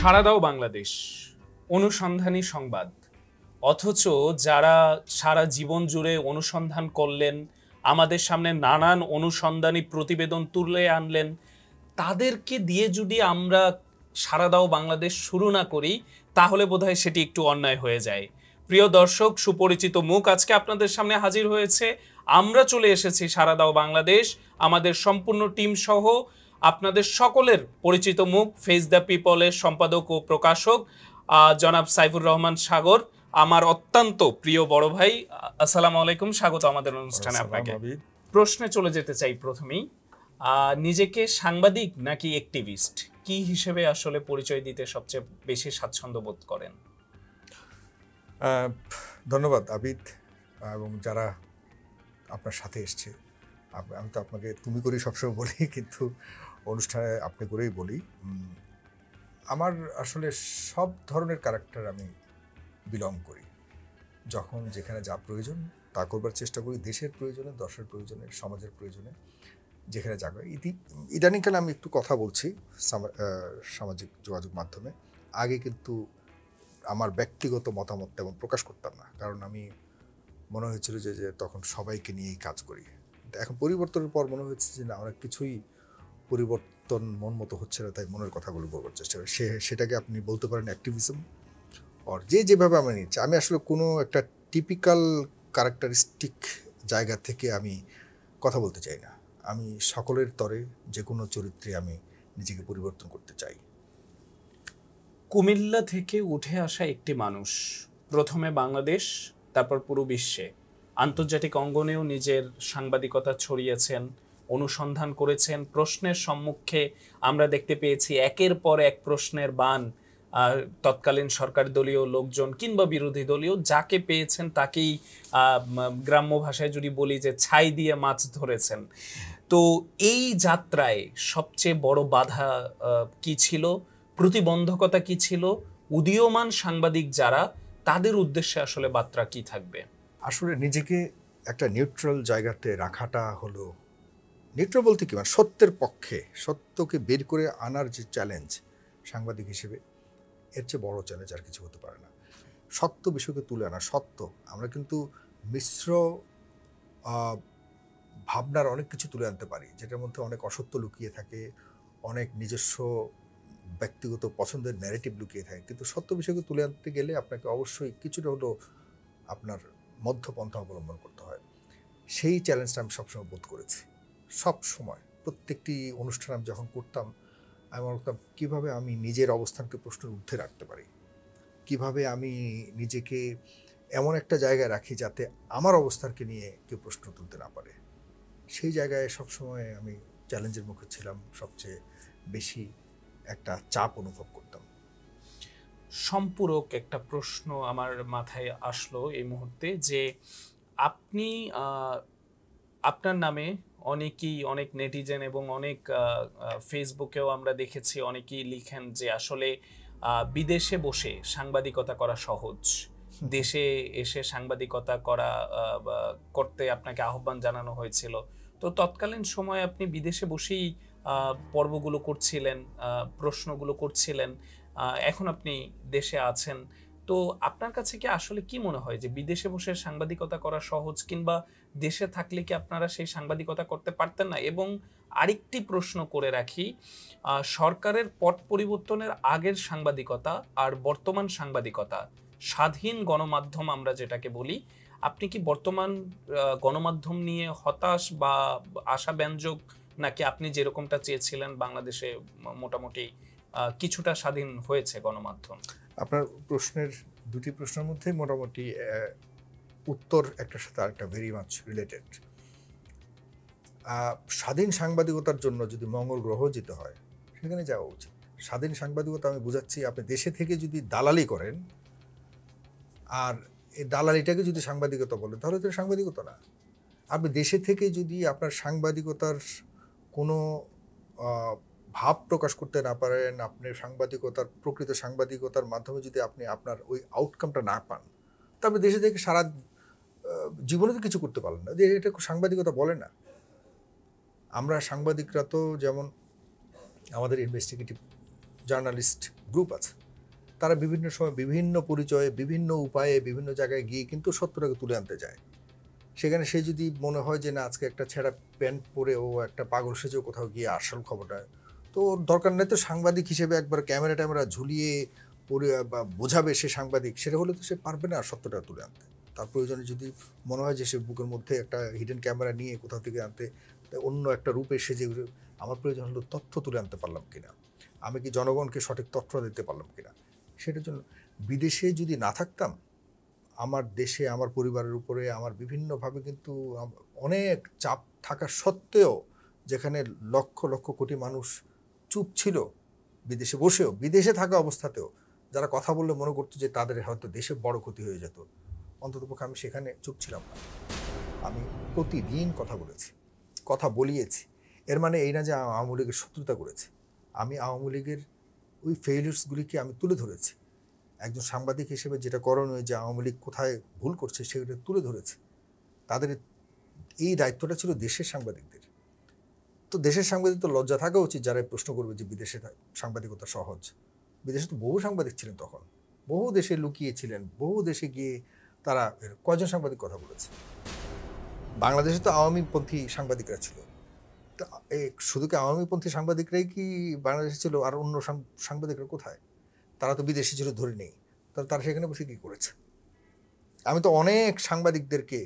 সাড়া দাও বাংলাদেশ অনুসন্ধানী সংবাদ। অথচ যারা সারা জীবন জুড়ে অনুসন্ধান করলেন, আমাদের সামনে নানান অনুসন্ধানী প্রতিবেদন তুলে আনলেন, তাদেরকে দিয়ে যদি আমরা সাড়া দাও বাংলাদেশ শুরু না করি তাহলে বোধহয় সেটি একটু অন্যায় হয়ে যায়। প্রিয় দর্শক, সুপরিচিত মুখ আজকে আপনাদের সামনে হাজির হয়েছে। আমরা চলে এসেছি সাড়া দাও বাংলাদেশ, আমাদের সম্পূর্ণ টিম সহ আপনাদের সকলের পরিচিত মুখ ফেস দ্য পিপলের সম্পাদক ও প্রকাশক জনাব সাইফুর রহমান সাগর, আমার অত্যন্ত প্রিয় বড় ভাই। আসসালামু আলাইকুম, স্বাগত আমাদের অনুষ্ঠানে আপনাকে। প্রশ্নে চলে যেতে চাই প্রথমেই, নিজেকে সাংবাদিক নাকি অ্যাক্টিভিস্ট, কি হিসেবে আসলে পরিচয় দিতে সবচেয়ে বেশি স্বাচ্ছন্দ্য বোধ করেন? ধন্যবাদ আবিদ, এবং যারা আপনার সাথে এসছে। আমি তো আপনাকে তুমি করেই সবসময় বলি, কিন্তু অনুষ্ঠানে আপনি করেই বলি। আমার আসলে সব ধরনের ক্যারেক্টার আমি বিলং করি। যখন যেখানে যা প্রয়োজন তা করবার চেষ্টা করি, দেশের প্রয়োজনে, দশের প্রয়োজনে, সমাজের প্রয়োজনে, যেখানে যা করে। ইদানিংকালে আমি একটু কথা বলছি সামাজিক যোগাযোগ মাধ্যমে। আগে কিন্তু আমার ব্যক্তিগত মতামত তেমন প্রকাশ করতাম না, কারণ আমি মনে হয়েছিল যে তখন সবাইকে নিয়েই কাজ করি। এখন পরিবর্তনের পর মনে হচ্ছে যে না, অনেক কিছুই পরিবর্তন মন মতো হচ্ছে না, তাই মনের কথাগুলো বলবার চেষ্টা করি। সেটাকে আপনি বলতে পারেন অ্যাক্টিভিজম, আর যেভাবে আমি নিচ্ছি। আমি আসলে কোনো একটা টিপিক্যাল ক্যারেক্টারিস্টিক জায়গা থেকে আমি কথা বলতে চাই না। আমি সকলের তরে যে কোনো চরিত্রে আমি নিজেকে পরিবর্তন করতে চাই। কুমিল্লা থেকে উঠে আসা একটি মানুষ, প্রথমে বাংলাদেশ, তারপর পুরো বিশ্বে, আন্তর্জাতিক অঙ্গনেও নিজের সাংবাদিকতা ছড়িয়েছেন, অনুসন্ধান করেছেন। প্রশ্নের সম্মুখে আমরা দেখতে পেয়েছি একের পর এক প্রশ্নের বাণ। তৎকালীন সরকার দলীয় লোকজন কিংবা বিরোধী দলীয় যাকে পেয়েছেন তাকেই গ্রাম্য ভাষায় যদি বলি যে ছাই দিয়ে মাছ ধরেছেন। তো এই যাত্রায় সবচেয়ে বড় বাধা কি ছিল, প্রতিবন্ধকতা কি ছিল? উদীয়মান সাংবাদিক যারা, তাদের উদ্দেশ্যে আসলে বার্তা কি থাকবে? আসলে নিজেকে একটা নিউট্রাল জায়গাতে রাখাটা হলো, নিউট্রাল বলতে কি, মানে সত্যের পক্ষে, সত্যকে বের করে আনার যে চ্যালেঞ্জ সাংবাদিক হিসেবে, এর চেয়ে বড় চ্যালেঞ্জ আর কিছু হতে পারে না। সত্য বিষয়কে তুলে আনা। সত্য, আমরা কিন্তু মিশ্র ভাবনার অনেক কিছু তুলে আনতে পারি, যেটার মধ্যে অনেক অসত্য লুকিয়ে থাকে, অনেক নিজস্ব ব্যক্তিগত পছন্দের ন্যারেটিভ লুকিয়ে থাকে। কিন্তু সত্য বিষয়কে তুলে আনতে গেলে আপনাকে অবশ্যই কিছুটা হলেও আপনার মধ্যপন্থা অবলম্বন করতে হয়। সেই চ্যালেঞ্জটা আমি সবসময় বোধ করেছি। সব সময় প্রত্যেকটি অনুষ্ঠান আমি যখন করতাম, আমি মনে করতাম কীভাবে আমি নিজের অবস্থানকে প্রশ্নের ঊর্ধ্বে রাখতে পারি, কিভাবে আমি নিজেকে এমন একটা জায়গায় রাখি যাতে আমার অবস্থানকে নিয়ে কেউ প্রশ্ন তুলতে না পারে। সেই জায়গায় সবসময় আমি চ্যালেঞ্জের মুখে ছিলাম, সবচেয়ে বেশি একটা চাপ অনুভব করতাম। সম্পূরক একটা প্রশ্ন আমার মাথায় আসলো এই মুহূর্তে, যে আপনি আপনার নামে অনেক নেটিজেন এবং অনেক ফেসবুকেও আমরা দেখেছি অনেকেই লিখেন যে আসলে বিদেশে বসে সাংবাদিকতা করা সহজ, দেশে এসে সাংবাদিকতা করতে আপনাকে আহ্বান জানানো হয়েছিল। তো তৎকালীন সময় আপনি বিদেশে বসেই পর্বগুলো করছিলেন, প্রশ্নগুলো করছিলেন, এখন আপনি দেশে আছেন। তো আপনার কাছে কি আসলে কি মনে হয় যে বিদেশে বসে সাংবাদিকতা করা সহজ, কিংবা দেশে থাকলে কি আপনারা সেই সাংবাদিকতা করতে পারতেন না? এবং আরেকটি প্রশ্ন করে রাখি, সরকারের পট পরিবর্তনের আগের সাংবাদিকতা আর বর্তমান সাংবাদিকতা, স্বাধীন গণমাধ্যম আমরা যেটাকে বলি, আপনি কি বর্তমান গণমাধ্যম নিয়ে হতাশ বা আশাব্যঞ্জক, নাকি আপনি যেরকমটা চেয়েছিলেন বাংলাদেশে মোটামুটি কিছুটা স্বাধীন হয়েছে গণমাধ্যম? আপনার প্রশ্নের দুটি প্রশ্নের মধ্যে মোটামুটি উত্তর একটার সাথে আরেকটা ভেরি মাচ রিলেটেড। স্বাধীন সাংবাদিকতার জন্য যদি মঙ্গল গ্রহ যেতে হয়, সেখানে যাওয়া উচিত। স্বাধীন সাংবাদিকতা আমি বোঝাচ্ছি, আপনি দেশে থেকে যদি দালালি করেন আর এই দালালিটাকে যদি সাংবাদিকতা বলেন, তাহলে তো সাংবাদিকতা না। আপনি দেশে থেকে যদি আপনার সাংবাদিকতার কোনো ভাব প্রকাশ করতে না পারেন, আপনি সাংবাদিকতার প্রকৃত সাংবাদিকতার মাধ্যমে যদি আপনি আপনার ওই আউটকামটা না পান, তবে দেশে থেকে সারা জীবনে তো কিছু করতে পারলেন না। যে এটা সাংবাদিকতা বলে না। আমরা সাংবাদিকরা তো যেমন আমাদের ইনভেস্টিগেটিভ জার্নালিস্ট গ্রুপ আছে, তারা বিভিন্ন সময় বিভিন্ন পরিচয়ে বিভিন্ন উপায়ে বিভিন্ন জায়গায় গিয়ে কিন্তু সত্যটাকে তুলে আনতে যায়। সেখানে সে যদি মনে হয় যে না আজকে একটা ছেঁড়া প্যান্ট পরে ও একটা পাগল সেজেও কোথাও গিয়ে আসল খবরটা, তো ওর দরকার নেই তো সাংবাদিক হিসেবে একবার ক্যামেরা ট্যামেরা ঝুলিয়ে পরে বা বোঝাবে সে সাংবাদিক, সেটা হলে তো সে পারবে না সত্যটা তুলে আনতে। তার প্রয়োজনে যদি মনে হয় যে সে বুকের মধ্যে একটা হিডেন ক্যামেরা নিয়ে কোথাও থেকে আনতে অন্য একটা রূপে সেজে, আমার প্রয়োজন হলো তথ্য তুলে আনতে পারলাম কিনা, আমি কি জনগণকে সঠিক তথ্য দিতে পারলাম কিনা। সেটার জন্য বিদেশে যদি না থাকতাম, আমার দেশে আমার পরিবারের উপরে আমার বিভিন্নভাবে কিন্তু অনেক চাপ থাকা সত্ত্বেও, যেখানে লক্ষ লক্ষ কোটি মানুষ চুপ ছিল বিদেশে বসেও, বিদেশে থাকা অবস্থাতেও যারা কথা বললে মনে করতো যে তাদের হয়তো দেশে বড় ক্ষতি হয়ে যেত, অন্ততপক্ষে আমি সেখানে চুপ ছিলাম না। আমি প্রতিদিন কথা বলেছি, কথা বলিয়েছি। এর মানে এই না যে আওয়ামী লীগের শত্রুতা করেছি, আমি আওয়ামী লীগের ওই ফেইলিয়ার্সগুলিকে আমি তুলে ধরেছি। একজন সাংবাদিক হিসেবে যেটা করণীয়, যে আওয়ামী লীগ কোথায় ভুল করছে সেগুলো তুলে ধরেছে। তাদের এই দায়িত্বটা ছিল দেশের সাংবাদিকদের। তো দেশের সাংবাদিক তো লজ্জা থাকা উচিত যারা প্রশ্ন করবে যে বিদেশে সাংবাদিকতা সহজ। বিদেশে তো বহু সাংবাদিক ছিলেন তখন, বহু দেশে লুকিয়েছিলেন, বহু দেশে গিয়ে তারা কয়জন সাংবাদিক কথা বলেছে। বাংলাদেশে তো আওয়ামীপন্থী সাংবাদিকরা ছিল, তো শুধু কি আওয়ামীপন্থী সাংবাদিকরাই কি বাংলাদেশে ছিল? আর অন্য সাংবাদিকরা কোথায়? তারা তো বিদেশি ছিল ধরে নেই, তাহলে তারা সেখানে বসে কী করেছে? আমি তো অনেক সাংবাদিকদেরকে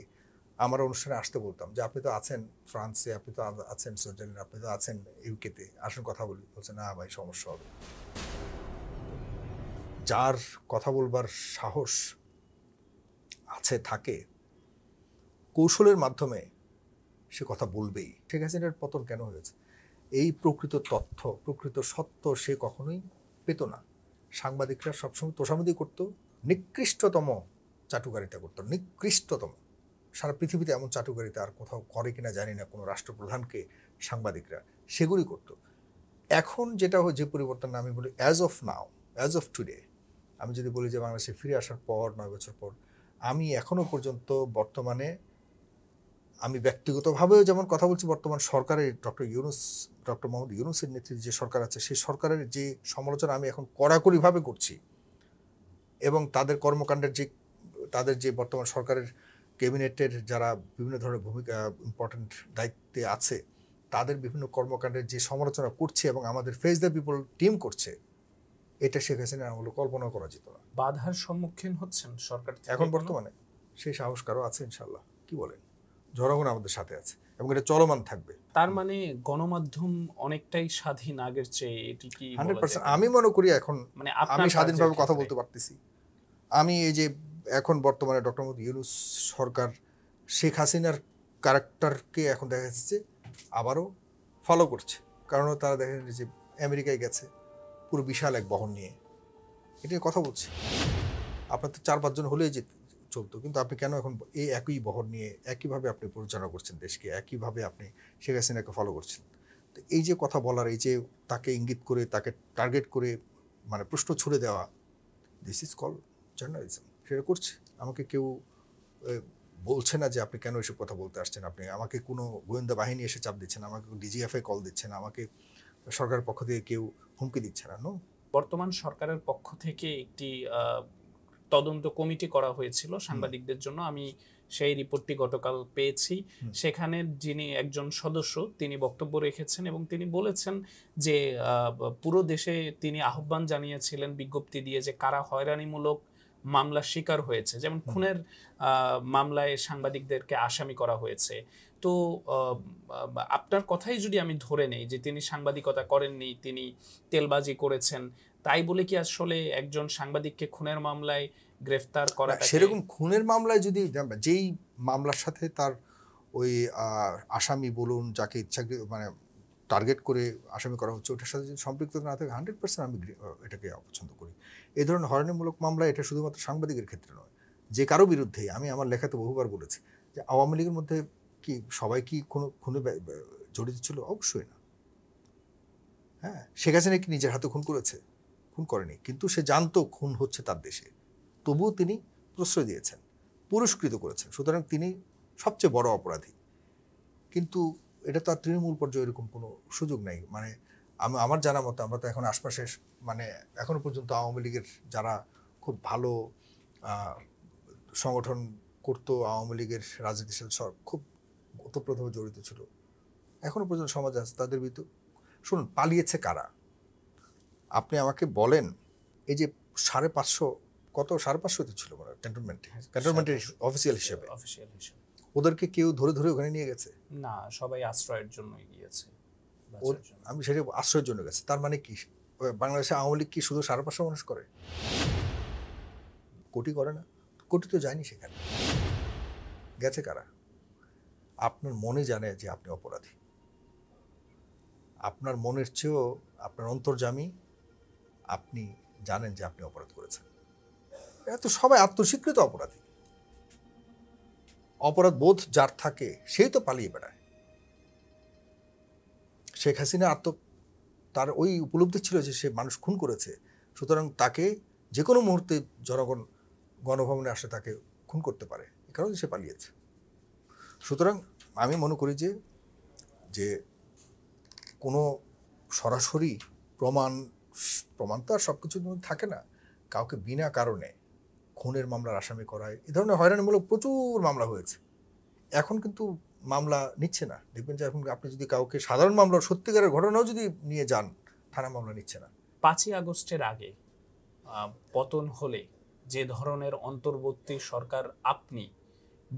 আমার অনুষ্ঠানে আসতে বলতাম যে আপনি তো আছেন ফ্রান্সে, আপনি তো আছেন সুইজারল্যান্ডে, আপনি তো আছেন ইউকেতে, আসুন কথা বলি। বলছে না ভাই, সমস্যা হবে। যার কথা বলবার সাহস আছে থাকে, কৌশলের মাধ্যমে সে কথা বলবেই। ঠিক আছে, এটার পতন কেন হয়েছে? এই প্রকৃত তথ্য, প্রকৃত সত্য সে কখনোই পেত না। সাংবাদিকরা সবসময় তোষামোদি করতো, নিকৃষ্টতম চাটুকারিতা করতো, নিকৃষ্টতম। সারা পৃথিবীতে এমন চাটুকারিতা আর কোথাও করে কিনা জানি না কোনো রাষ্ট্রপ্রধানকে সাংবাদিকরা, সেগুলি করতো। এখন যেটা যে পরিবর্তন আমি বলি, as of now, as of today, আমি যদি বলি যে বাংলাদেশে ফিরে আসার পর 9 বছর পর, আমি এখনো পর্যন্ত বর্তমানে আমি ব্যক্তিগতভাবেও যেমন কথা বলছি, বর্তমান সরকারের ডক্টর মোহাম্মদ ইউনূসের নেতৃত্বে যে সরকার আছে, সেই সরকারের যে সমালোচনা আমি এখন কড়াকড়িভাবে করছি, এবং তাদের কর্মকাণ্ডের যে, তাদের যে বর্তমান সরকারের ক্যাবিনেটের যারা বিভিন্ন ধরনের ভূমিকা ইম্পর্টেন্ট দায়িত্বে আছে, তাদের বিভিন্ন কর্মকাণ্ডের যে সমালোচনা করছে এবং আমাদের ফেস দ্য পিপল টিম করছে, এটা শেখ হাসিনা আমলে কল্পনা করা যেত না। বাধার সম্মুখীন হচ্ছেন সরকার থেকে এখন বর্তমানে সেই সাহস কারো আছে ইনশাল্লাহ। কি বলেন? জনগণ আমাদের সাথে আছে এবং এটা চলমান থাকবে। তার মানে গণমাধ্যম অনেকটাই স্বাধীন আগের চেয়ে, এটি কি 100% আমি মনে করি এখন মানে আমি স্বাধীনভাবে কথা বলতে পারতেছি। আমি এই যে এখন বর্তমানে ডক্টর মোহাম্মদ ইউনূস সরকার শেখ হাসিনার ক্যারেক্টারকে এখন দেখা যাচ্ছে আবারও ফলো করছে, কারণ তারা দেখা যাচ্ছে যে আমেরিকায় গেছে পুরো বিশাল এক বহর নিয়ে, এটা কথা বলছে। আপনার তো 4-5 জন হলেই যে চলতো, কিন্তু আপনি কেন এখন এই একই বহর নিয়ে একইভাবে আপনি পরিচালনা করছেন দেশকে, একইভাবে আপনি শেখ হাসিনাকে ফলো করছেন? তো এই যে কথা বলার, এই যে তাকে ইঙ্গিত করে, তাকে টার্গেট করে মানে প্রশ্ন ছুড়ে দেওয়া, দিস ইজ কল জার্নালিজম। সেটা করছে। আমাকে কেউ বলছে না যে আপনি কেন এসব কথা বলতে আসছেন, আপনি আমাকে কোনো গোয়েন্দা বাহিনী এসে চাপ দিচ্ছেন, আমাকে ডিজিএফআই কল দিচ্ছেন, আমাকে সরকারের পক্ষ থেকে কেউ হুমকি দিচ্ছে না। নো, বর্তমান সরকারের পক্ষ থেকে একটি তদন্ত কমিটি করা হয়েছিল সাংবাদিকদের জন্য, আমি সেই রিপোর্টটি গতকাল পেয়েছি। সেখানে যিনি একজন সদস্য, তিনি বক্তব্য রেখেছেন এবং তিনি বলেছেন যে পুরো দেশে তিনি আহ্বান জানিয়েছিলেন বিজ্ঞপ্তি দিয়ে যে কারা হয়রানিমূলক মামলার শিকার হয়েছে, যেমন খুনের মামলায় সাংবাদিকদেরকে আসামি করা হয়েছে। তো আপনার কথাই যদি আমি ধরে নেই যে তিনি সাংবাদিকতা করেননি, তিনি তেলবাজি করেছেন, তাই বলে কি আসলে একজন সাংবাদিককে খুনের মামলায় গ্রেফতার করা? সেরকম খুনের মামলায় যদি যেই মামলার সাথে তার ওই আসামি বলুন, যাকে ইচ্ছাকৃত মানে টার্গেট করে আসামি করা হচ্ছে, ওটার সাথে যদি সম্পৃক্ত না থাকে 100% আমি এটাকে অপছন্দ করি। এই ধরনের হয়রানিমূলক মামলা এটা শুধুমাত্র সাংবাদিকের ক্ষেত্রে নয়, যে কারো বিরুদ্ধেই। আমি আমার লেখাতে বহুবার বলেছি যে আওয়ামী লীগের মধ্যে কি সবাই কি কোনো খুনে জড়িত ছিল? অবশ্যই না। হ্যাঁ, শেখ হাসিনা কি নিজের হাতে খুন করেছে? খুন করেনি, কিন্তু সে জানতো খুন হচ্ছে তার দেশে, তবুও তিনি প্রশ্রয় দিয়েছেন, পুরস্কৃত করেছেন। সুতরাং তিনি সবচেয়ে বড় অপরাধী। কিন্তু এটা তো আর তৃণমূল পর্যায়ে এরকম কোনো সুযোগ নাই। মানে আমার জানা মতো আমরা তো এখন আশপাশে মানে এখনো পর্যন্ত আওয়ামী লীগের যারা খুব ভালো আহ, সংগঠন করতো, আওয়ামী লীগের রাজনীতির সাথে খুব ওতপ্রোতভাবে জড়িত ছিল, এখনো পর্যন্ত সমাজে আছে, তাদের ভিতর শুনুন পালিয়েছে কারা আপনি আমাকে বলেন। এই যে 550 কত 550 ছিল মনে হয় ক্যান্টনমেন্টের অফিসিয়াল হিসেবে, অফিসিয়াল হিসেবে ওদেরকে কেউ ধরে ধরে ওখানে নিয়ে গেছে? না, সবাই আশ্রয়ের জন্যই গিয়েছে, আমি সেটা আশ্রয়ের জন্য গেছে, তার মানে কি বাংলাদেশে আওয়ামী লীগ কি শুধু 550 মানুষ করে? কোটি করে না? কোটি তো যায়নি সেখানে, গেছে কারা? আপনার মনে জানে যে আপনি অপরাধী, আপনার মনের চেয়েও আপনার অন্তর্যামী আপনি জানেন যে আপনি অপরাধ করেছেন। এরা তো সবাই আত্মস্বীকৃত অপরাধী। অপরাধ বোধ যার থাকে সেই তো পালিয়ে বেড়ায়। শেখ হাসিনা তার ওই উপলব্ধি ছিল যে সে মানুষ খুন করেছে, সুতরাং তাকে যে কোনো মুহূর্তে জনগণ গণভবনে আসে তাকে খুন করতে পারে, এ কারণে সে পালিয়েছে। সুতরাং আমি মনে করি যে কোনো সরাসরি প্রমাণ তো আর সব কিছুর মধ্যে থাকে না। কাউকে বিনা কারণে খুনের মামলার আসামি করায়, এ ধরনের হয়রানিমূলক প্রচুর মামলা হয়েছে। এখন কিন্তু মামলা নিচ্ছে না, দেখবেন যে এখন আপনি যদি কাউকে সাধারণ মামলা সত্যিকারের ঘটনাও যদি নিয়ে যান, থানা মামলা নিচ্ছে না। 5ই আগস্টের আগে পতন হলে যে ধরনের অন্তর্বর্তী সরকার আপনি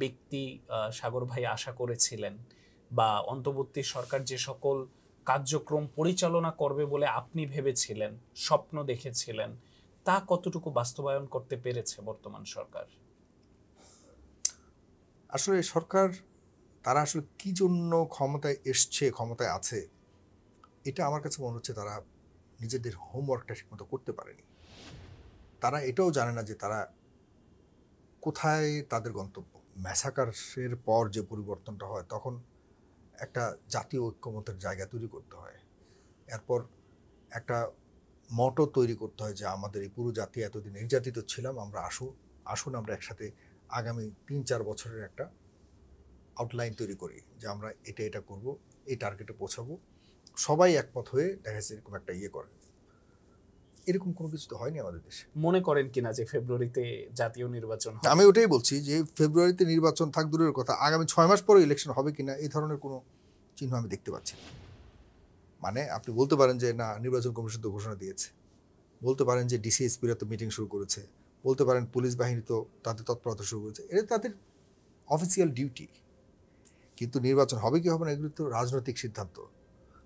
ব্যক্তি সাগর ভাই আশা করেছিলেন, বা অন্তর্বর্তী সরকার যে সকল কার্যক্রম পরিচালনা করবে বলে আপনি ভেবেছিলেন, স্বপ্ন দেখেছিলেন, তা কতটুকু বাস্তবায়ন করতে পেরেছে বর্তমান সরকার? আসলে সরকার তারা আসলে কি জন্য ক্ষমতায় এসছে, ক্ষমতায় আছে, এটা আমার কাছে মনে হচ্ছে তারা নিজেদের হোমওয়ার্কটা ঠিকমতো করতে পারেনি। তারা এটাও জানে না যে তারা কোথায় তাদের গন্তব্য। ম্যাসাকারের পর যে পরিবর্তনটা হয়, তখন একটা জাতীয় ঐক্যমতের জায়গা তৈরি করতে হয়, এরপর একটা মটো তৈরি করতে হয় যে আমাদের এই পুরো জাতি এতদিন নির্যাতিত ছিলাম, আমরা আসুন আমরা একসাথে আগামী 3-4 বছরের একটা আউটলাইন তৈরি করি যে আমরা এটা করব, এই টার্গেটে পৌঁছাবো, সবাই একমত হয়ে দেখা যাচ্ছে এরকম একটা করে। এরকম কোনো কিছু তো হয়নি আমাদের দেশে। মনে করেন কিনা যে ফেব্রুয়ারিতে জাতীয় নির্বাচন হবে? আমি ওটাই বলছি যে ফেব্রুয়ারিতে নির্বাচন থাক দূরের কথা, আগামী 6 মাস পরে ইলেকশন হবে কিনা এই ধরনের কোনো চিহ্ন আমি দেখতে পাচ্ছি না। মানে আপনি বলতে পারেন যে না, নির্বাচন কমিশন তো ঘোষণা দিয়েছে, বলতে পারেন যে ডিসিএসপিরা তো মিটিং শুরু করেছে, বলতে পারেন পুলিশ বাহিনী তো তাদের তৎপরতা শুরু করেছে, এটা তাদের অফিসিয়াল ডিউটি। কিন্তু নির্বাচন হবে কি হবে না এগুলো তো রাজনৈতিক সিদ্ধান্ত।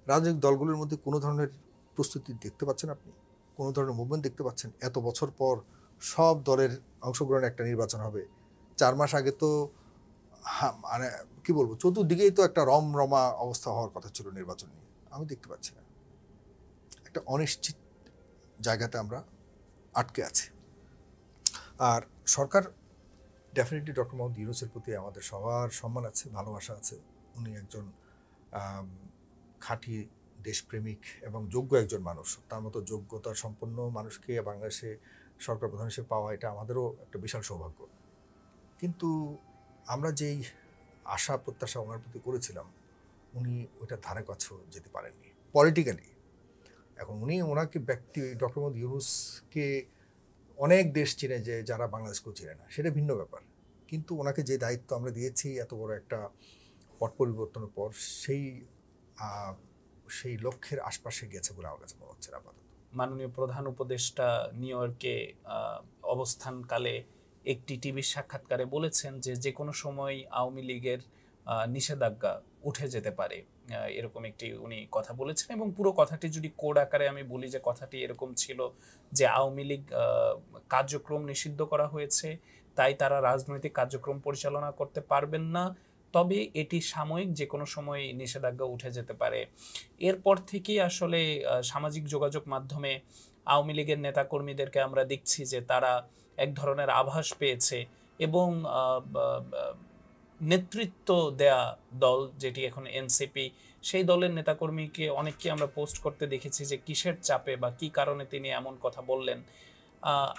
রাজনৈতিক দলগুলোর মধ্যে কোনো ধরনের প্রস্তুতি দেখতে পাচ্ছেন আপনি? কোনো ধরনের মুভমেন্ট দেখতে পাচ্ছেন? এত বছর পর সব দলের অংশগ্রহণে একটা নির্বাচন হবে। 4 মাস আগে তো মানে কি বলবো, চতুর্দিকেই তো একটা রমরমা অবস্থা হওয়ার কথা ছিল নির্বাচন নিয়ে, আমি দেখতে পাচ্ছি না। একটা অনিশ্চিত জায়গাতে আমরা আটকে আছি। আর সরকার ডেফিনেটলি ডক্টর মোহাম্মদ ইউনূসের প্রতি আমাদের সবার সম্মান আছে, ভালোবাসা আছে। উনি একজন খাঁটি দেশপ্রেমিক এবং যোগ্য একজন মানুষ। তার মতো যোগ্যতা সম্পন্ন মানুষকে বাংলাদেশে সরকার প্রধান হিসেবে পাওয়া, এটা আমাদেরও একটা বিশাল সৌভাগ্য। কিন্তু আমরা যেই আশা প্রত্যাশা ওনার প্রতি করেছিলাম, উনি ওইটার ধারে কাছেও যেতে পারেননি পলিটিক্যালি। এখন ওনাকে ডক্টর মোহাম্মদ ইউনূসকে অনেক দেশ চিনে যে যারা বাংলাদেশকেও চিনে না, সেটা ভিন্ন ব্যাপার। কিন্তু ওনাকে যে দায়িত্ব আমরা দিয়েছি এত বড় একটা পট পরিবর্তনের পর, সেই লক্ষ্যের আশপাশে গেছে বলে আমার কাছে মনে হচ্ছে আপাতত। মাননীয় প্রধান উপদেষ্টা নিউ ইয়র্কে অবস্থানকালে একটি টিভির সাক্ষাৎকারে বলেছেন যে কোনো সময় আওয়ামী লীগের নিষেধাজ্ঞা উঠে যেতে পারে, এরকম একটি উনি কথা বলেছেন। এবং পুরো কথাটি যদি কোড আকারে আমি বলি, যে কথাটি এরকম ছিল যে আওয়ামী লীগ কার্যক্রম নিষিদ্ধ করা হয়েছে, তাই তারা রাজনৈতিক কার্যক্রম পরিচালনা করতে পারবেন না, তবে এটি সাময়িক, যে কোনো সময় নিষেধাজ্ঞা উঠে যেতে পারে। এরপর থেকেই আসলে সামাজিক যোগাযোগ মাধ্যমে আওয়ামী লীগের নেতাকর্মীদেরকে আমরা দেখছি যে তারা এক ধরনের আভাস পেয়েছে, এবং নেতৃত্ব দেয়া দল যেটি এখন এনসিপি, সেই দলের নেতাকর্মীকে অনেককে আমরা পোস্ট করতে দেখেছি যে কিসের চাপে বা কি কারণে তিনি এমন কথা বললেন।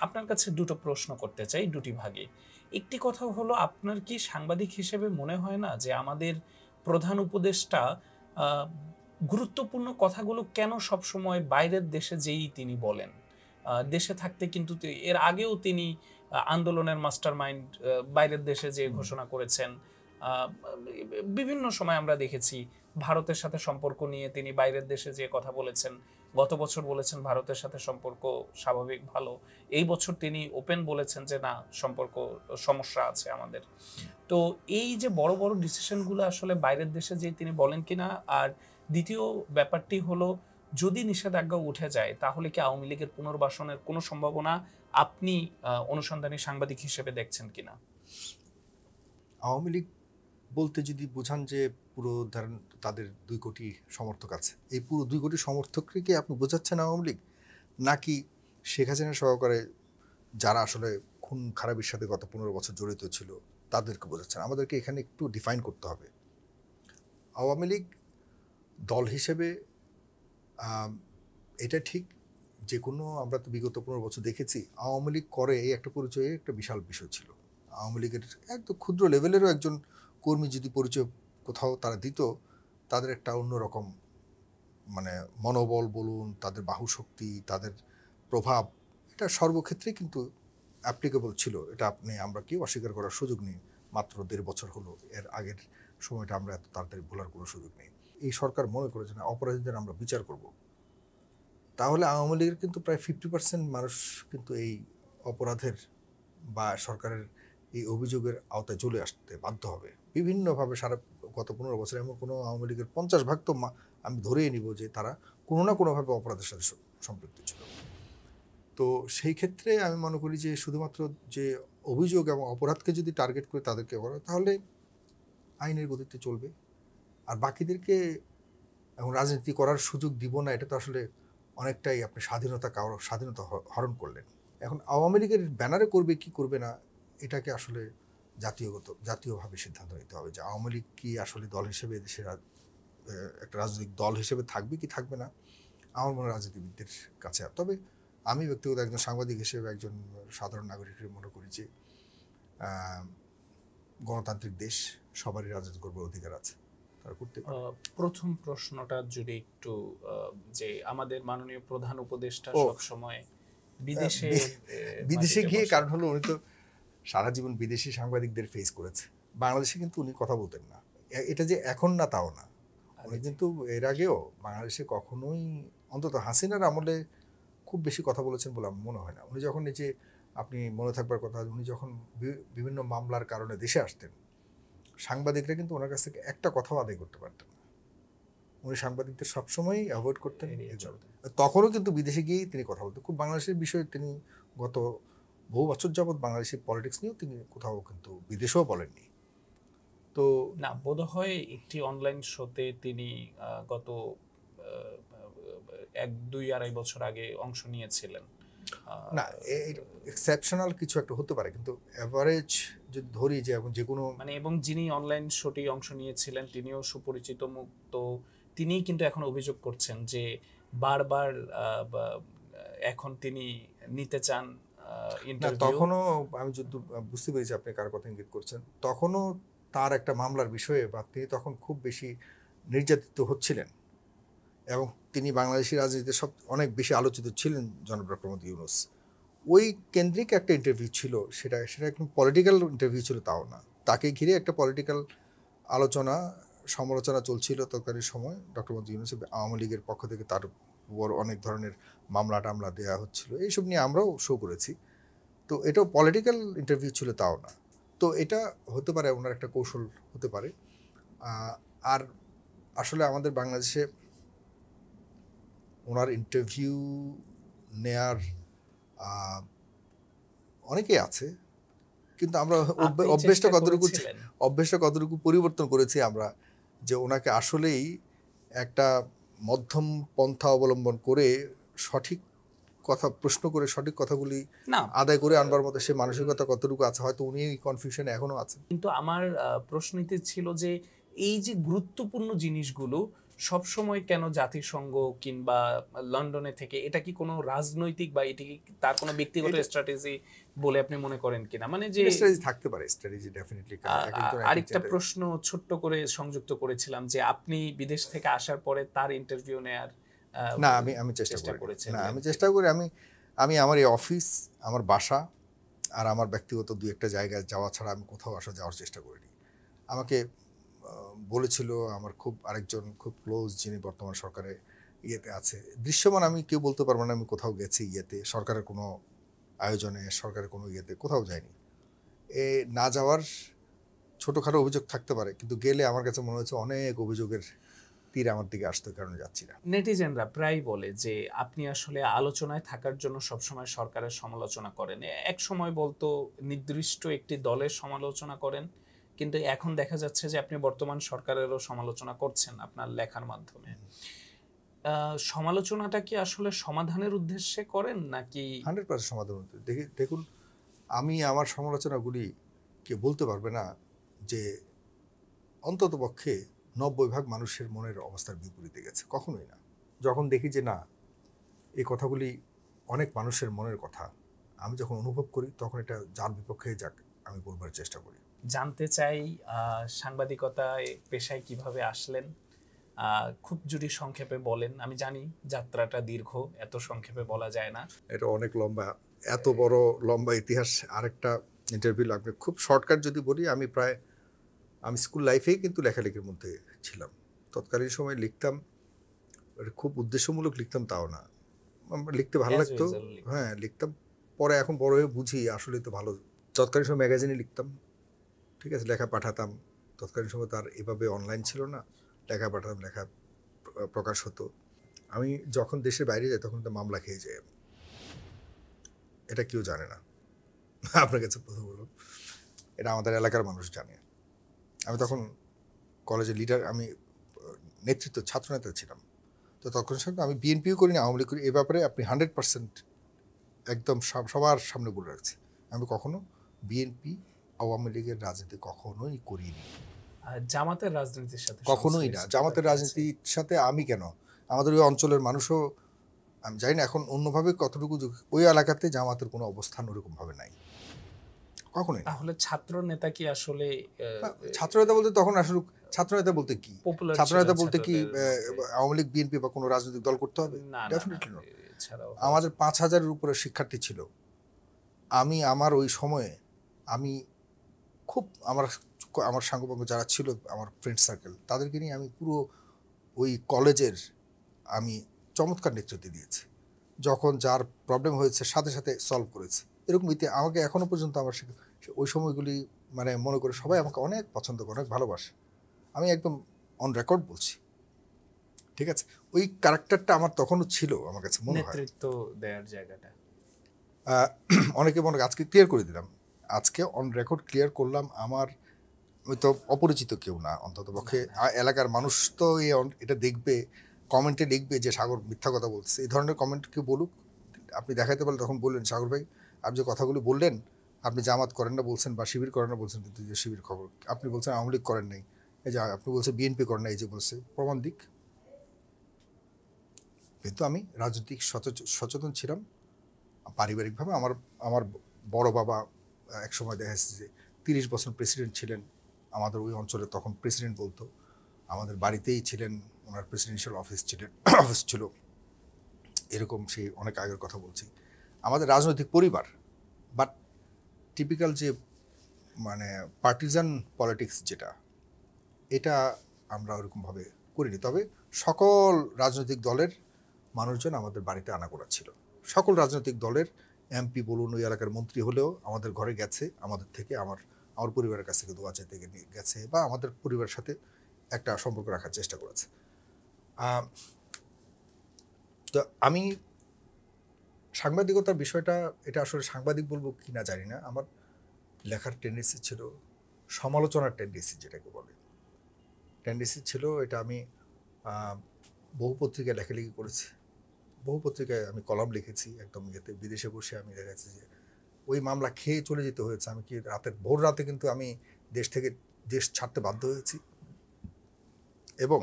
আপনার কাছে দুটো প্রশ্ন করতে চাই, দুটি ভাগে। একটি কথা হলো, আপনার কি সাংবাদিক হিসেবে মনে হয় না যে আমাদের প্রধান উপদেষ্টা গুরুত্বপূর্ণ কথাগুলো কেন সবসময় বাইরের দেশে যেই তিনি বলেন? দেশে থাকতে কিন্তু এর আগেও তিনি আন্দোলনের মাস্টারমাইন্ড বাইরের দেশে যেয়ে হুম। ঘোষণা করেছেন। আ বিভিন্ন সময় আমরা দেখেছি ভারতের সাথে সম্পর্ক নিয়ে তিনি বাইরের দেশে যেয়ে কথা বলেছেন। গত বছর বলেছেন ভারতের সাথে সম্পর্ক স্বাভাবিক ভালো। এই বছর তিনি ওপেন বলেছেন যে না সম্পর্ক সমস্যা আছে আমাদের। তো এই যে বড়, বড় ডিসিশন গুলো আসলে বাইরের দেশে যেয়ে তিনি বলেন কিনা? আর দ্বিতীয় ব্যাপারটি হলো যদি নিষেধাজ্ঞা উঠে যায় তাহলে কি আওয়ামী লীগের পুনর্বাসনের কোনো সম্ভাবনা আপনি অনুসন্ধানী সাংবাদিক হিসেবে দেখছেন কিনা? আওয়ামী লীগ বলতে যদি বোঝান যে পুরো ধরেন তাদের ২ কোটি সমর্থক আছে। এই পুরো ২ কোটি সমর্থককে কি আপনি বোঝাচ্ছেন আওয়ামী লীগ? নাকি শেখ হাসিনা সহকারে যারা আসলে খুন খারাপির সাথে গত ১৫ বছর জড়িত ছিল তাদেরকে বোঝাচ্ছেন? আমাদেরকে এখানে একটু ডিফাইন করতে হবে। আওয়ামী লীগ দল হিসেবে আম এটা ঠিক যে কোনো আমরা তো বিগত ১৫ বছর দেখেছি আওয়ামী লীগ করে এই একটা পরিচয়ে একটা বিশাল বিষয় ছিল। আওয়ামী লীগের একদম ক্ষুদ্র লেভেলেরও একজন কর্মী যদি পরিচয় কোথাও তারা দিত, তাদের একটা অন্যরকম মানে মনোবল বলুন, তাদের বাহুশক্তি, তাদের প্রভাব এটা সর্বক্ষেত্রেই কিন্তু অ্যাপ্লিকেবল ছিল। এটা আমরা কেউ অস্বীকার করার সুযোগ নেই। মাত্র ১.৫ বছর হলো। এর আগের সময়টা আমরা এত তাড়াতাড়ি ভোলার কোনো সুযোগ নেই। এই সরকার মনে করেছে না অপরাধীদের আমরা বিচার করব। তাহলে আওয়ামী লীগের কিন্তু প্রায় 50% মানুষ কিন্তু এই অপরাধের বা সরকারের এই অভিযোগের আওতায় চলে আসতে বাধ্য হবে। বিভিন্নভাবে সারা গত ১৫ বছরে এমন কোনো আওয়ামী লীগের ৫০% তো আমি ধরেই নিব যে তারা কোনো না কোনোভাবে অপরাধের সাথে সম্পৃক্ত ছিল। তো সেই ক্ষেত্রে আমি মনে করি যে শুধুমাত্র যে অভিযোগ এবং অপরাধকে যদি টার্গেট করে তাদেরকে করা তাহলে আইনের গতিতে চলবে। আর বাকিদেরকে এখন রাজনীতি করার সুযোগ দিব না এটা তো আসলে অনেকটাই আপনি কারো স্বাধীনতা হরণ করলেন। এখন আওয়ামী লীগের ব্যানারে করবে কি করবে না এটাকে আসলে জাতীয়ভাবে সিদ্ধান্ত নিতে হবে যে আওয়ামী লীগ কি আসলে দল হিসেবে দেশের একটা রাজনৈতিক দল হিসেবে থাকবে কি থাকবে না আমার মনে হয় রাজনীতিবিদদের কাছে। তবে আমি ব্যক্তিগত একজন সাংবাদিক হিসেবে একজন সাধারণ নাগরিক হিসেবে মনে করি যে গণতান্ত্রিক দেশ সবারই রাজনীতি করবার অধিকার আছে, তারা করতে পারে। প্রথম প্রশ্নটা যদি একটু যে আমাদের মাননীয় প্রধান উপদেষ্টা ও সবসময় বিদেশে বিদেশে মাটিতে গিয়ে বসে। কারণ হলো উনি তো সারা জীবন বিদেশি সাংবাদিকদের ফেস করেছে। বাংলাদেশে কিন্তু উনি কথা বলতেন না। এটা যে এখন না তাও না। উনি আগে কিন্তু এর আগেও বাংলাদেশে কখনোই অন্তত হাসিনার আমলে খুব বেশি কথা বলেছেন বলে আমার মনে হয় না। উনি যখন এই যে আপনি মনে থাকবার কথা উনি যখন বিভিন্ন মামলার কারণে দেশে আসতেন, সাংবাদিকরা কিন্তু ওনার কাছ থেকে একটা কথাও আদায় করতে পারতেন না। উনি সাংবাদিকদের সবসময়ই অ্যাভয়েড করতেন। এড়িয়ে চলতেন। তখনও কিন্তু বিদেশে গিয়েই তিনি কথা বলতেন। খুব বাংলাদেশের বিষয়ে তিনি গত বহু বছর যাবৎ বাংলাদেশের পলিটিক্স নিয়েও তিনি কোথাও কিন্তু বিদেশেও বলেননি। তো না বোধহয় একটি অনলাইন শোতে তিনি গত ১, ২, ২.৫ বছর আগে অংশ নিয়েছিলেন। না এক্সেপশনাল কিছু একটা হতে পারে কিন্তু এভারেজ যদি ধরি যে এখন যে কোনো মানে এবং যিনি অনলাইন শোটি অংশ নিয়েছিলেন তিনিও সুপরিচিত মুখ। তো তিনিই কিন্তু এখন অভিযোগ করছেন যে বারবার এখন তিনি নিতে চান না ইন্টারভিউ। তখনও আমি যদি বুঝতে পেরেছি আপনি কার কথা ইঙ্গিত করছেন তখনও তার একটা মামলার বিষয়ে বা তিনি তখন খুব বেশি নির্যাতিত হচ্ছিলেন এবং তিনি বাংলাদেশি রাজনীতিতে অনেক বেশি আলোচিত ছিলেন জনাব ডক্টর মোহাম্মদ ইউনূস। ওই কেন্দ্রিক একটা ইন্টারভিউ ছিল সেটা একদম পলিটিক্যাল ইন্টারভিউ ছিল তাও না, তাকে ঘিরে একটা পলিটিক্যাল আলোচনা সমালোচনা চলছিল তৎকালীন সময় ডক্টর মোহাম্মদ ইউনূস আওয়ামী লীগের পক্ষ থেকে তার উপর অনেক ধরনের মামলা টামলা দেওয়া হচ্ছিল এইসব নিয়ে আমরাও শো করেছি। তো এটাও পলিটিক্যাল ইন্টারভিউ ছিল তাও না। তো এটা হতে পারে ওনার একটা কৌশল হতে পারে। আর আসলে আমাদের বাংলাদেশে ওনার ইন্টারভিউ নেয়ার অনেকেই আছে কিন্তু আমরা অভ্যেসটা কতটুকু পরিবর্তন করেছি আমরা যে ওনাকে আসলেই একটা মধ্যম পন্থা অবলম্বন করে সঠিক কথা প্রশ্ন করে সঠিক কথাগুলি না আদায় করে আনবার মতো সে মানসিকতা কতটুকু আছে হয়তো উনি কনফিউশনে এখনো আছেন। কিন্তু আমার প্রশ্নটি ছিল যে এই যে গুরুত্বপূর্ণ জিনিসগুলো সবসময় কেন জাতিসংঘ কিংবা লন্ডনে থেকে, এটা কি কোনো রাজনৈতিক বা এটি কি তার কোনো ব্যক্তিগত এটা স্ট্র্যাটেজি বলে আপনি মনে করেন কিনা? মানে যে স্ট্র্যাটেজি থাকতে পারে, স্ট্র্যাটেজি ডেফিনেটলি, এক একজন এক এক আরেকটা জায়গায়। প্রশ্ন ছোট্ট করে সংযুক্ত করেছিলাম যে আপনি বিদেশ থেকে আসার পরে তার ইন্টারভিউ নেয়ার না, আমি চেষ্টা চেষ্টা করি না। করেছেন। না, আমি চেষ্টা করি, আমি আমার এই অফিস, আমার বাসা আর আমার ব্যক্তিগত দুই একটা জায়গায় যাওয়া ছাড়া আমি কোথাও আসা যাওয়ার চেষ্টা করিনি। আমাকে বলেছিল আমার খুব আরেকজন খুব ক্লোজ, যিনি বর্তমান সরকারে ইয়েতে আছে, দৃশ্যমান, আমি কেউ বলতে পারবো না আমি কোথাও গেছি ইয়েতে, সরকারের কোনো আয়োজনে, সরকারের কোনো ইয়েতে কোথাও যাইনি। এ না যাওয়ার ছোটোখাটো অভিযোগ থাকতে পারে, কিন্তু গেলে আমার কাছে মনে হচ্ছে অনেক অভিযোগের তীর আমার দিকে আসতো, কারণে যাচ্ছি না। নেটিজেনরা প্রায় বলে যে আপনি আসলে আলোচনায় থাকার জন্য সবসময় সরকারের সমালোচনা করেন। এক সময় বলতো নির্দিষ্ট একটি দলের সমালোচনা করেন, কিন্তু এখন দেখা যাচ্ছে যে আপনি বর্তমান সরকারেরও সমালোচনা করছেন আপনার লেখার মাধ্যমে। সমালোচনাটা কি আসলে সমাধানের উদ্দেশ্যে করেন নাকি? 100% সমাধান হতে দেখুন, আমি আমার সমালোচনাগুলি কে বলতে পারবে না যে অন্তত পক্ষে 90% মানুষের মনের অবস্থার বিপরীতে গেছে, কখনোই না। যখন দেখি যে না, এই কথাগুলি অনেক মানুষের মনের কথা, আমি যখন অনুভব করি, তখন এটা যার বিপক্ষে যাক আমি বলবার চেষ্টা করি। জানতে চাই সাংবাদিকতায় পেশায় কিভাবে আসলেন? খুব যদি সংক্ষেপে বলেন। আমি জানি যাত্রাটা দীর্ঘ, এত সংক্ষেপে বলা যায় না। এটা অনেক লম্বা, এত বড় লম্বা ইতিহাস আরেকটা ইন্টারভিউ লাগবে। খুব শর্টকাট যদি বলি, আমি স্কুল লাইফেই কিন্তু লেখালেখির মধ্যে ছিলাম। তৎকালীন সময় লিখতাম, খুব উদ্দেশ্যমূলক লিখতাম তাও না, আমার লিখতে ভালো As লাগতো। usual লিখতেন। হ্যাঁ, লিখতাম। পরে এখন বড় হয়ে বুঝি আসলে তো ভালো। তৎকালীন সময় ম্যাগাজিনে লিখতাম, ঠিক আছে, লেখা পাঠাতাম। তৎকালীন সময় তার এভাবে অনলাইন ছিল না, লেখা পাঠাতাম, লেখা প্রকাশ হতো। আমি যখন দেশের বাইরে যাই তখন তো মামলা খেয়ে যাই আমি। এটা কেউ জানে না, আপনার কাছে প্রথম বলুন, এটা আমাদের এলাকার মানুষ জানে। আমি তখন কলেজের লিডার, আমি নেতৃত্ব ছাত্রনেতা ছিলাম। তো তখন সঙ্গে আমি বিএনপিও করিনি, আওয়ামী লীগ করি, এ ব্যাপারে আপনি 100% একদম সবার সামনে বলে রাখছি, আমি কখনো বিএনপি আওয়ামী লীগের রাজনীতি কখনোই করিনি, জামাতের রাজনীতির সাথে কখনোই না। সংশ্লিষ্টতা জামাতের কি আছে? রাজনীতির সাথে আমি কেন, আমাদের ওই অঞ্চলের মানুষও, আমি জানি না এখন অন্যভাবে কতটুকু, ওই এলাকাতে জামাতের কোনো অবস্থান ওরকমভাবে নাই, কখনোই না। তাহলে ছাত্র নেতা কি আসলে ছাত্রনেতা বলতে তখন আসলে, ছাত্রনেতা বলতে কি, পপুলার ছাত্রনেতা ছিলেন বলতে কি ছাত্রদের মধ্যে? আওয়ামী লীগ বিএনপি বা কোনো রাজনৈতিক দল করতে হবে? না, না, না। Definitely not. এছাড়াও আমাদের 5,000-এর উপরে শিক্ষার্থী ছিল। আমি আমার ওই সময়ে, আমি খুব আমার সাঙ্গপাঙ্গ যারা ছিল, আমার ফ্রেন্ড সার্কেল, তাদেরকে নিয়ে আমি পুরো ওই কলেজের আমি চমৎকার নেতৃত্ব দিয়েছি। যখন যার প্রবলেম হয়েছে সাথে সাথে সলভ করেছে। এরকম আমাকে এখনও পর্যন্ত আমার ওই সময়গুলি মানে মনে করে সবাই আমাকে অনেক পছন্দ করে, অনেক ভালোবাসে। আমি একদম অন রেকর্ড বলছি, ঠিক আছে। ওই ক্যারেক্টারটা আমার তখনও ছিল, আমার কাছে মনে হয়। নেতৃত্ব দেওয়ার জায়গাটা। অনেকে মনে হয় আজকে ক্লিয়ার করে দিলাম, আজকে অন রেকর্ড ক্লিয়ার করলাম। আমার ওই তো অপরিচিত কেউ না, অন্তত পক্ষে এলাকার মানুষ তো এটা দেখবে, কমেন্টে লিখবে যে সাগর মিথ্যা কথা বলছে, এই ধরনের কমেন্ট কেউ বলুক, আপনি দেখাতে পারলে তখন বললেন সাগর ভাই, আপনি যে কথাগুলো বললেন, আপনি জামাত করেন না বলছেন বা শিবির করেন না বলছেন, কিন্তু যে শিবির খবর আপনি বলছেন আওয়ামী লীগ করেন নাই, এই যে আপনি বলছেন বিএনপি করেন না, এই যে বলছে প্রমাণ দিক। কিন্তু আমি রাজনৈতিক সচেতন ছিলাম পারিবারিকভাবে। আমার আমার বড় বাবা একসময় দেখা যাচ্ছে যে 30 বছর প্রেসিডেন্ট ছিলেন আমাদের ওই অঞ্চলে, তখন প্রেসিডেন্ট বলতো, আমাদের বাড়িতেই ছিলেন, ওনার প্রেসিডেন্সিয়াল অফিস ছিল, এরকম সেই অনেক আগের কথা বলছি। আমাদের রাজনৈতিক পরিবার, বাট টিপিক্যাল যে মানে পার্টিজান পলিটিক্স যেটা, এটা আমরা ওরকমভাবে করিনি। তবে সকল রাজনৈতিক দলের মানুষজন আমাদের বাড়িতে আনাগোনা ছিল। সকল রাজনৈতিক দলের এমপি বলুন, ওই এলাকার মন্ত্রী হলেও আমাদের ঘরে গেছে, আমাদের থেকে আমার পরিবারের কাছ থেকে দোয়া চাইতে গেছে, বা আমাদের পরিবারের সাথে একটা সম্পর্ক রাখার চেষ্টা করেছে। তো আমি সাংবাদিকতার বিষয়টা, এটা আসলে সাংবাদিক বলবো কি না জানি না, আমার লেখার টেন্ডেন্সি ছিল, সমালোচনার টেন্ডেন্সি যেটাকে বলে টেন্ডেন্সি ছিল। এটা আমি বহু পত্রিকায় লেখালেখি করেছি, বহু পত্রিকায় আমি কলাম লিখেছি, একদম ইয়েতে বিদেশে বসে আমি দেখা যাচ্ছে যে ওই মামলা খেয়ে চলে যেতে হয়েছে। আমি কি ভোর রাতে কিন্তু আমি দেশ ছাড়তে বাধ্য হয়েছি। এবং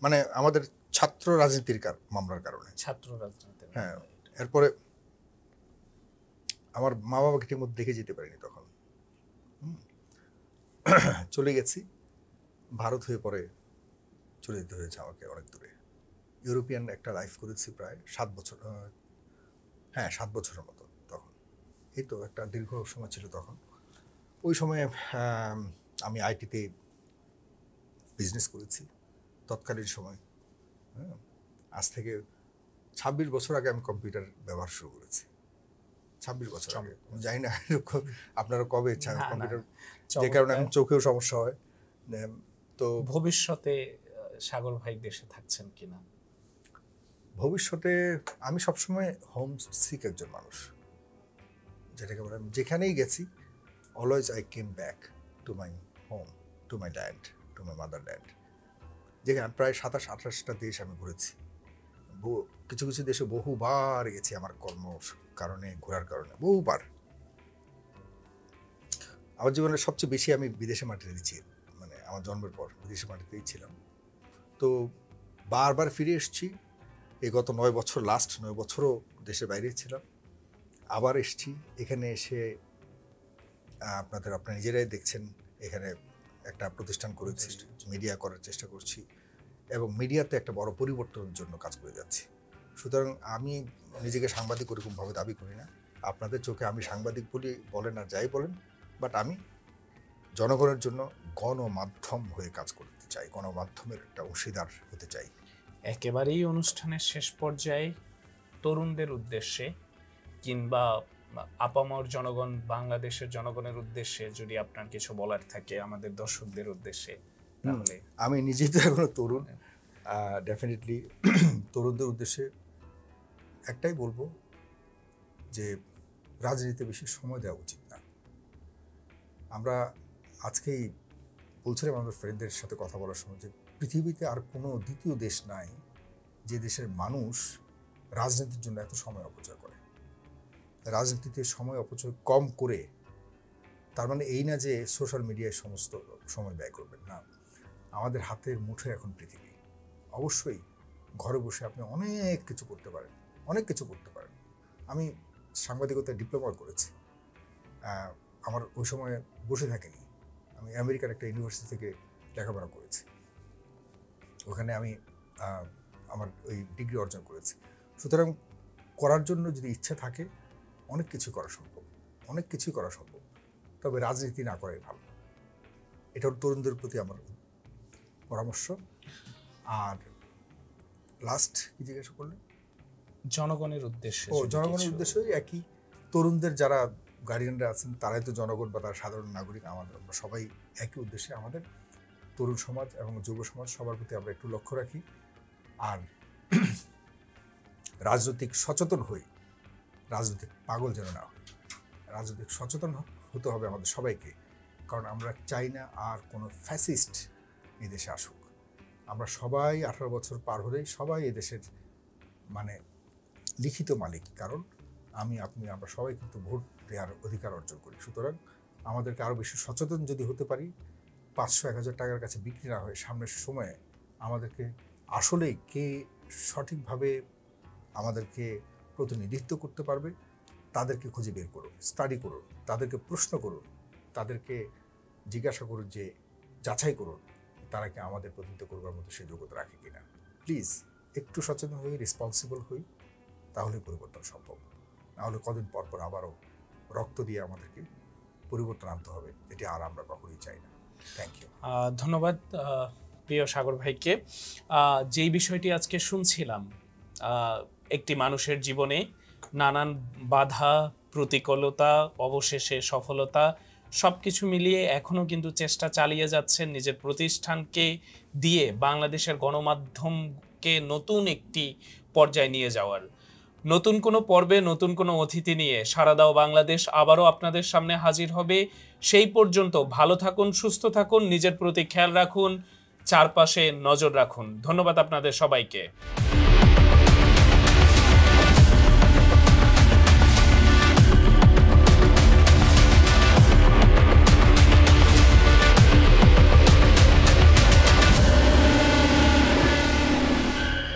মানে আমাদের ছাত্র রাজনীতির মামলার কারণে। ছাত্র রাজনীতি। হ্যাঁ, এরপরে আমার মা বাবাকে ঠিক মতো দেখে যেতে পারিনি তখন। চলে গেছি, ভারত হয়ে পরে চলে যেতে হয়েছে আমাকে অনেক দূরে। ইউরোপিয়ান একটা লাইফ করেছি প্রায় 7 বছর, হ্যাঁ 7 বছরের মতো তখন। এই তো একটা দীর্ঘ সময় ছিল তখন। ওই সময়ে আমি আইটিতে বিজনেস করেছি তৎকালীন সময়। হ্যাঁ, আজ থেকে 26 বছর আগে আমি কম্পিউটার ব্যবহার শুরু করেছি। 26 বছর আগে। জানি না আপনারা কবে কম্পিউটার, যে কারণে এখন চোখেও সমস্যা হয়। তো ভবিষ্যতে সাগর ভাই দেশে থাকছেন কিনা? ভবিষ্যতে আমি সবসময় হোম সিক একজন মানুষ, যেটাকে বলে যেখানেই গেছি always I came back to my home, to my land, to my mother land. যেখানে প্রায় 27-28টা দেশ আমি ঘুরেছি। কিছু কিছু দেশে বহুবার গেছি আমার কর্ম কারণে, ঘোরার কারণে বহুবার। আমার জীবনের সবচেয়ে বেশি আমি বিদেশে মাটিতে দিচ্ছি, মানে আমার জন্মের পর বিদেশে মাটিতেই ছিলাম। তো বারবার ফিরে এসেছি। এই গত 9 বছর, লাস্ট 9 বছরও দেশের বাইরে ছিলাম, আবার এসেছি। এখানে এসে আপনারা নিজেরাই দেখছেন, এখানে একটা প্রতিষ্ঠান করেছি, মিডিয়া করার চেষ্টা করছি এবং মিডিয়াতে একটা বড় পরিবর্তনের জন্য কাজ করে যাচ্ছি। সুতরাং আমি নিজেকে সাংবাদিক ওরকমভাবে দাবি করি না। আপনাদের চোখে আমি সাংবাদিক বলেন আর যাই বলেন, বাট আমি জনগণের জন্য গণমাধ্যম হয়ে কাজ করতে চাই, গণমাধ্যমের একটা অংশীদার হতে চাই। একেবারেই অনুষ্ঠানের শেষ পর্যায়ে তরুণদের উদ্দেশ্যে কিংবা আপামর জনগণ, বাংলাদেশের জনগণের উদ্দেশ্যে যদি আপনার কিছু বলার থাকে আমাদের দর্শকদের উদ্দেশ্যে, তাহলে। আমি নিজেই তো এখনো তরুণ, ডেফিনেটলি তরুণদের উদ্দেশ্যে একটাই বলবো যে রাজনীতিতে বেশি সময় দেওয়া উচিত না। আমরা আজকেই বলছিলাম আমাদের ফ্রেন্ডদের সাথে কথা বলার সময় যে পৃথিবীতে আর কোনো দ্বিতীয় দেশ নাই যে দেশের মানুষ রাজনীতির জন্য এত সময় অপচয় করে। রাজনীতিতে সময় অপচয় কম করে তার মানে এই না যে সোশ্যাল মিডিয়ায় সমস্ত সময় ব্যয় করবেন না। আমাদের হাতের মুঠোয় এখন পৃথিবী। অবশ্যই ঘরে বসে আপনি অনেক কিছু করতে পারেন, অনেক কিছু করতে পারেন। আমি সাংবাদিকতায় ডিপ্লোমা করেছি, আমার ওই সময় বসে থাকেনি। আমি আমেরিকার একটা ইউনিভার্সিটি থেকে লেখাপড়া করেছি, ওখানে আমি আমার ওই ডিগ্রি অর্জন করেছি। সুতরাং করার জন্য যদি ইচ্ছা থাকে অনেক কিছু করা সম্ভব, অনেক কিছুই করা সম্ভব। তবে রাজনীতি না করাই ভালো, এটা তরুণদের প্রতি আমার পরামর্শ। আর লাস্ট কি জিজ্ঞাসা করলেন? জনগণের উদ্দেশ্যে। জনগণের উদ্দেশ্যে একই, তরুণদের যারা গার্ডিয়ানরা আছেন তারাই তো জনগণ বা তারা সাধারণ নাগরিক। আমরা সবাই একই উদ্দেশ্যে, আমাদের তরুণ সমাজ এবং যুব সমাজ সবার প্রতি আমরা একটু লক্ষ্য রাখি। আর রাজনৈতিক সচেতন হই, রাজনৈতিক পাগল যেন না হই। রাজনৈতিক সচেতন হতে হবে আমাদের সবাইকে, কারণ আমরা চাই না আর কোনো ফ্যাসিস্ট এই দেশে আসুক। আমরা সবাই 18 বছর পার হলেই সবাই এদেশের মানে লিখিত মালিক, কারণ আমরা সবাই কিন্তু ভোট দেওয়ার অধিকার অর্জন করি। সুতরাং আমাদেরকে আরও বেশি সচেতন যদি হতে পারি, 500-1000 টাকার কাছে বিক্রি না হয়ে সামনের সময়ে আমাদেরকে আসলেই কে সঠিকভাবে আমাদেরকে প্রতিনিধিত্ব করতে পারবে তাদেরকে খুঁজে বের করুন, স্টাডি করুন, তাদেরকে প্রশ্ন করুন, তাদেরকে জিজ্ঞাসা করুন, যে যাচাই করুন তারা কি আমাদের প্রতিনিধিত্ব করবার মতো সে যোগ্যতা রাখে কিনা। প্লিজ একটু সচেতন হই, রেসপন্সিবল হই, তাহলে পরিবর্তন সম্ভব। নাহলে কদিন পর পর আবারও রক্ত দিয়ে আমাদেরকে পরিবর্তন আনতে হবে, এটি আর আমরা কখনোই চাই না। Thank you. ধন্যবাদ প্রিয় সাগর ভাইকে। যেই বিষয়টি আজকে শুনছিলাম, একটি মানুষের জীবনে নানান বাধা, প্রতিকূলতা, অবশেষে সফলতা, সব কিছু মিলিয়ে এখনও কিন্তু চেষ্টা চালিয়ে যাচ্ছেন নিজের প্রতিষ্ঠানকে দিয়ে বাংলাদেশের গণমাধ্যমকে নতুন একটি পর্যায়ে নিয়ে যাওয়ার। নতুন কোনো পর্বে নতুন কোনো অতিথি নিয়ে সারা দাও বাংলাদেশ আবারও আপনাদের সামনে হাজির হবে। সেই পর্যন্ত ভালো থাকুন, সুস্থ থাকুন, নিজের প্রতি খেয়াল রাখুন, চারপাশে নজর রাখুন। ধন্যবাদ আপনাদের সবাইকে।